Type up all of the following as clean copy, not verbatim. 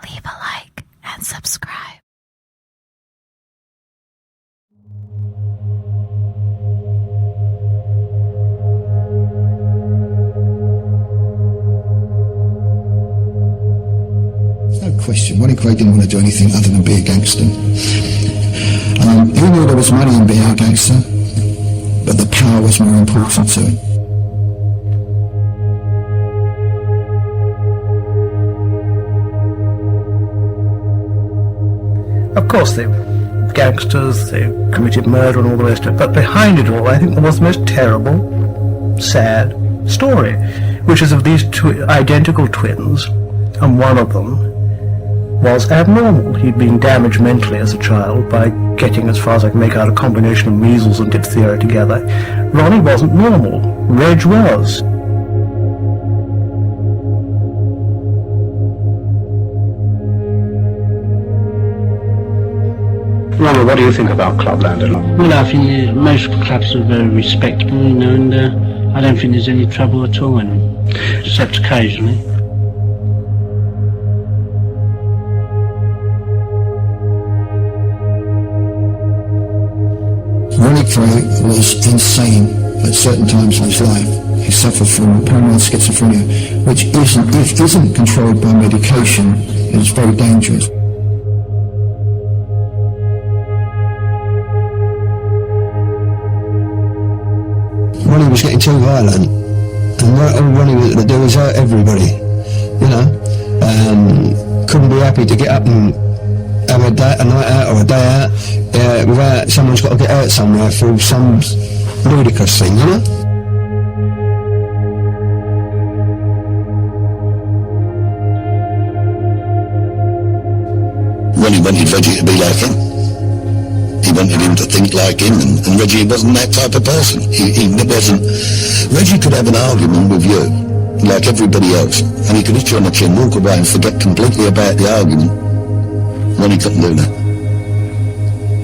leave a like and subscribe. No question, Ronnie Kray didn't want to do anything other than be a gangster. He knew there was money in being a gangster, but the power was more important to him. Of course they were gangsters, they committed murder and all the rest of it, but behind it all I think there was the most terrible, sad story, which is of these two identical twins, and one of them was abnormal. He'd been damaged mentally as a child by getting, as far as I can make out, a combination of measles and diphtheria together. Ronnie wasn't normal. Reg was. Ronnie, what do you think about Clubland? Well, I think most clubs are very respectable, you know, and I don't think there's any trouble at all, except occasionally. Ronnie Kray was insane at certain times in his life. He suffered from paranoid schizophrenia, which if isn't controlled by medication, is very dangerous. Ronnie was getting too violent, and all Ronnie wanted to do was hurt everybody, you know. Couldn't be happy to get up and have a night out or a day out without someone's got to get hurt somewhere for some ludicrous thing, you know? Ronnie wanted Reggie to be like him. He wanted him to think like him, and Reggie wasn't that type of person. He wasn't. Reggie could have an argument with you, like everybody else, and he could hit you on the chin, walk away and forget completely about the argument. Ronnie couldn't do that.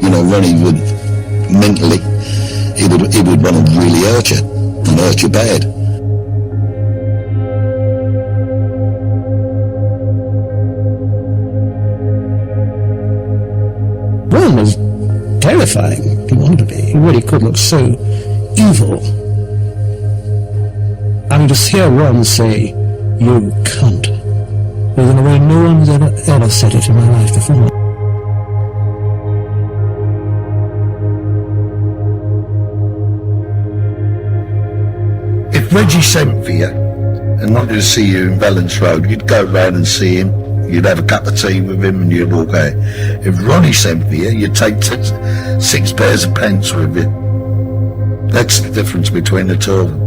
You know, Ronnie would, mentally, he would want to really hurt you, and hurt you bad. Ron was terrifying. He wanted to be. He really could look so evil. I mean, just hear Ron say, "You cunt," was in a way no one's ever said it in my life before. If Reggie sent for you and wanted to see you in Valence Road, you'd go round and see him, you'd have a cup of tea with him and you'd walk out. If Ronnie sent for you, you'd take six pairs of pants with you. That's the difference between the two of them.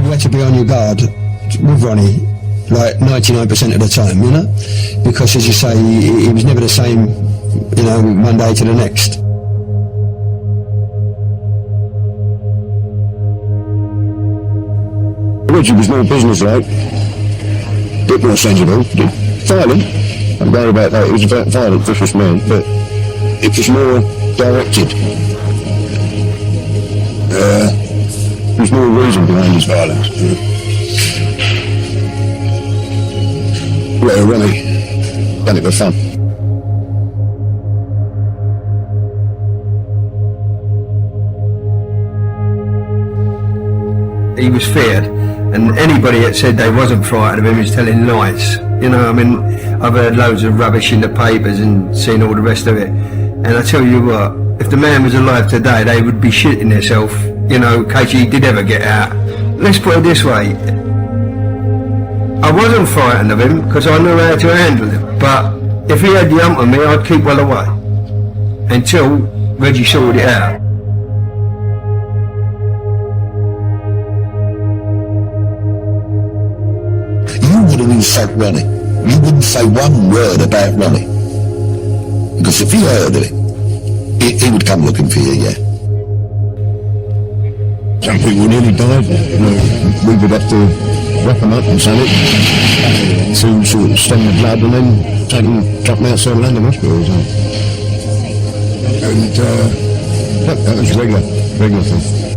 You had to be on your guard with Ronnie, like 99% of the time, you know? Because, as you say, he was never the same, you know, one day to the next. Reggie was more businesslike, a bit more sensible, violent. I'm worried about that. He was a violent, vicious man, but it was more directed. There's more reason behind his violence. Well, Ronnie done it for fun. He was feared, and anybody that said they wasn't frightened of him is telling lies. You know, I mean, I've heard loads of rubbish in the papers and seen all the rest of it, and I tell you what, if the man was alive today, they would be shitting themselves, you know, in case he did ever get out. Let's put it this way, I wasn't frightened of him because I knew how to handle him, but if he had the hump on me, I'd keep well away until Reggie sorted it out. You wouldn't insult Ronnie. You wouldn't say one word about Ronnie. Because if he heard it, he would come looking for you, yeah. Some people nearly died. You know, we would have to wrap them up and sell it to sort of stem the blood and then take them, drop them outside London hospitals. And that was regular thing.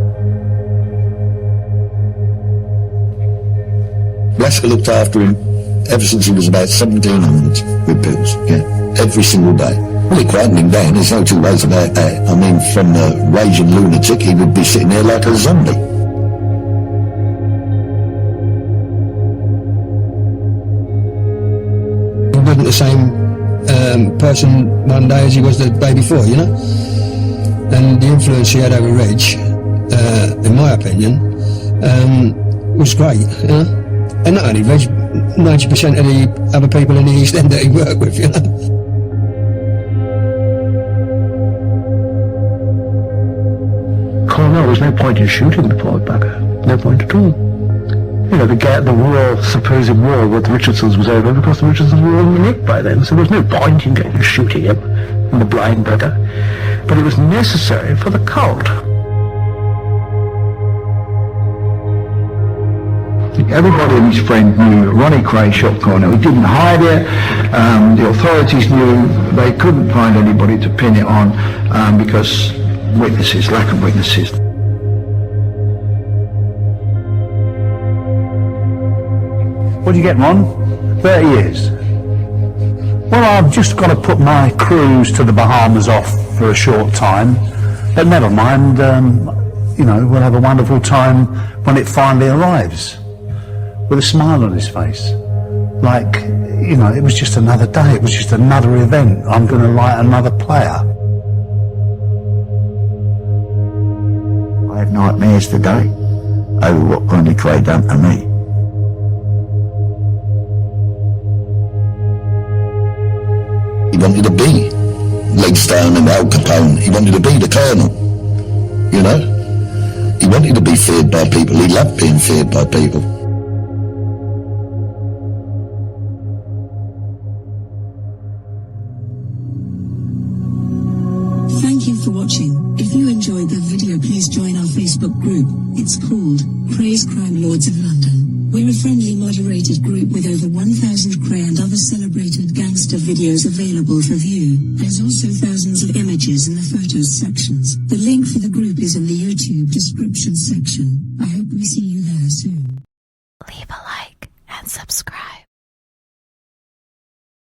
Rascal looked after him ever since he was about 17 onwards with pills, yeah, every single day. Well, it quietened him down, there's no two ways about that. I mean, from a raging lunatic, he would be sitting there like a zombie. He wasn't the same person one day as he was the day before, you know? And the influence he had over Reg, in my opinion, was great, you know? And not only Reg, 90% of the other people in the East End that he worked with, you know? Cornell, there was no point in shooting the poor bugger. No point at all. You know, the war, supposed war with the Richardsons was over because the Richardsons were all nicked by then, so there was no point in going and shooting him, the blind bugger. But it was necessary for the cult. Everybody and his friend knew Ronnie Kray shot Cornell. He didn't hide it. The authorities knew. They couldn't find anybody to pin it on because witnesses, lack of witnesses. What do you get, Ron? 30 years. Well, I've just got to put my cruise to the Bahamas off for a short time. But never mind, you know, we'll have a wonderful time when it finally arrives. With a smile on his face. Like, you know, it was just another day, it was just another event. I'm going to write another player. I have nightmares today over what Ronnie Kray done to me. He wanted to be Legstone and Al Capone. He wanted to be the Colonel, you know? He wanted to be feared by people. He loved being feared by people. Thank you for watching. If you enjoyed the video, please join our Facebook group. It's called Krays Crime Lords of London. We're a friendly moderated group with over 1,000 Kray and other celebrated gangster videos available for view. There's also thousands of images in the photos sections. The link for the group is in the YouTube description section. I hope we see you there soon. Leave a like and subscribe.